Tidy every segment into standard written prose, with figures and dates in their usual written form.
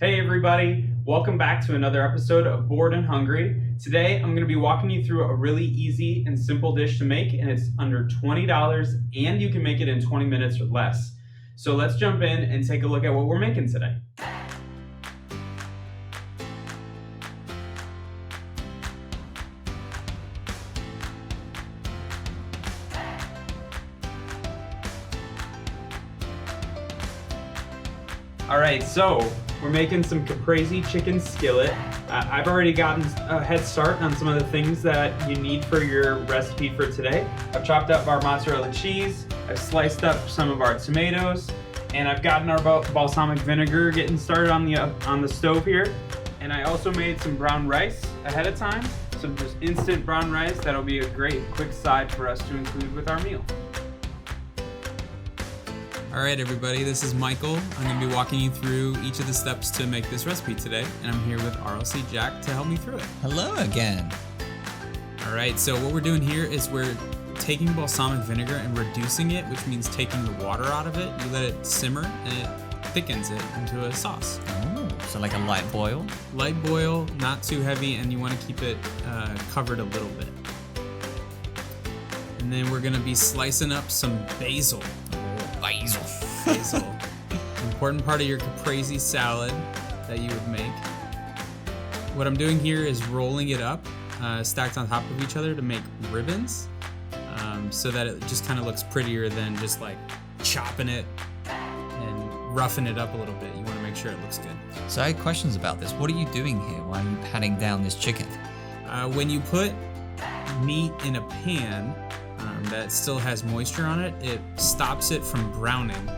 Hey everybody, welcome back to another episode of Bored and Hungry. Today I'm going to be walking you through a really easy and simple dish to make, and it's under $20 and you can make it in 20 minutes or less. So let's jump in and take a look at what we're making today. Alright, so we're making some caprese chicken skillet. I've already gotten a head start on some of the things that you need for your recipe for today. I've chopped up our mozzarella cheese, I've sliced up some of our tomatoes, and I've gotten our balsamic vinegar getting started on the stove here. And I also made some brown rice ahead of time, some just instant brown rice that'll be a great quick side for us to include with our meal. Alright everybody, this is Michael. I'm going to be walking you through each of the steps to make this recipe today, and I'm here with RLC Jack to help me through it. Hello again. Alright, so what we're doing here is we're taking balsamic vinegar and reducing it, which means taking the water out of it. You let it simmer and it thickens it into a sauce. Oh, so like a light boil? Light boil, not too heavy, and you want to keep it covered a little bit. And then we're going to be slicing up some basil. Basil. Important part of your caprese salad that you would make. What I'm doing here is rolling it up, stacked on top of each other to make ribbons, so that it just kind of looks prettier than just like chopping it and roughing it up a little bit. You want to make sure it looks good. So I had questions about this. What are you doing here? Why are you patting down this chicken? When you put meat in a pan that still has moisture on it, it stops it from browning.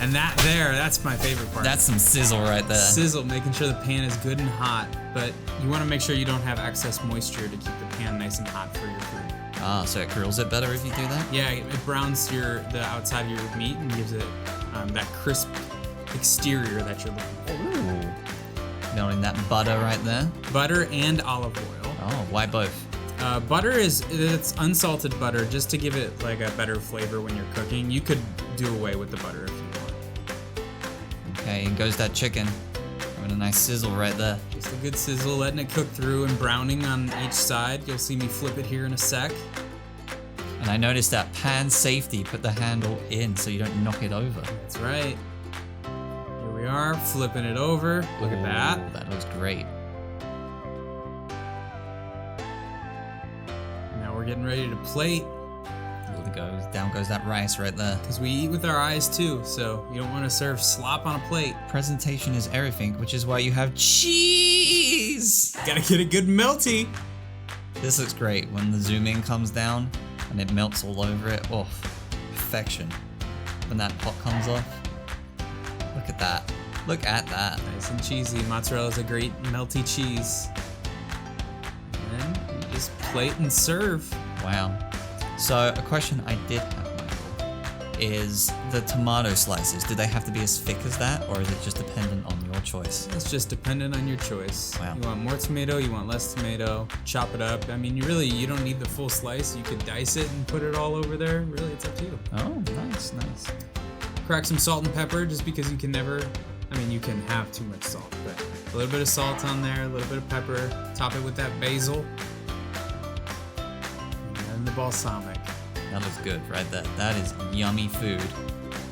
And that's my favorite part. That's some sizzle right there. Sizzle, making sure the pan is good and hot, but you want to make sure you don't have excess moisture to keep the pan nice and hot for your food. Ah, so it grills it better if you do that? Yeah, it browns the outside of your meat and gives it that crisp exterior that you're looking for. Ooh. Melting that butter right there. Butter and olive oil. Oh, why both? Butter it's unsalted butter just to give it like a better flavor when you're cooking. You could do away with the butter if you want. Okay, and goes that chicken. Having a nice sizzle right there. Just a good sizzle, letting it cook through and browning on each side. You'll see me flip it here in a sec. And I noticed that pan safety, put the handle in so you don't knock it over. That's right. Here we are, flipping it over. Look at that. That looks great. Now we're getting ready to plate. Down goes that rice right there. Because we eat with our eyes too, so you don't want to serve slop on a plate. Presentation is everything, which is why you have cheese. Gotta get it good melty. This looks great when the zoom in comes down and it melts all over it. Oh, perfection. When that pot comes off. Look at that. Look at that. Nice and cheesy. Mozzarella's a great melty cheese. And then you just plate and serve. Wow. So a question I did have, Michael, is the tomato slices, do they have to be as thick as that, or is it just dependent on your choice? It's just dependent on your choice. Wow. You want more tomato, you want less tomato, chop it up. I mean, you don't need the full slice. You could dice it and put it all over there. Really, it's up to you. Oh, nice. Crack some salt and pepper just because you can have too much salt, but a little bit of salt on there, a little bit of pepper, top it with that basil, and then the balsamic. That looks good right there. That is yummy food.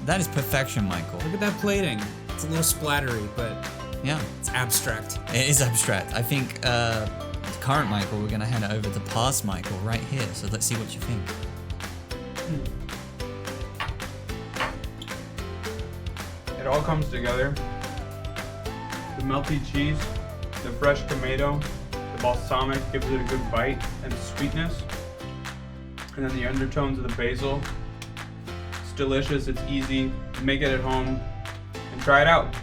That is perfection, Michael. Look at that plating. It's a little splattery, but Yeah. it's abstract. It is abstract. I think current Michael, we're going to hand it over to past Michael right here. So let's see what you think. It all comes together. The melty cheese, the fresh tomato, the balsamic gives it a good bite and sweetness. And then the undertones of the basil. It's delicious, it's easy. Make it at home and try it out.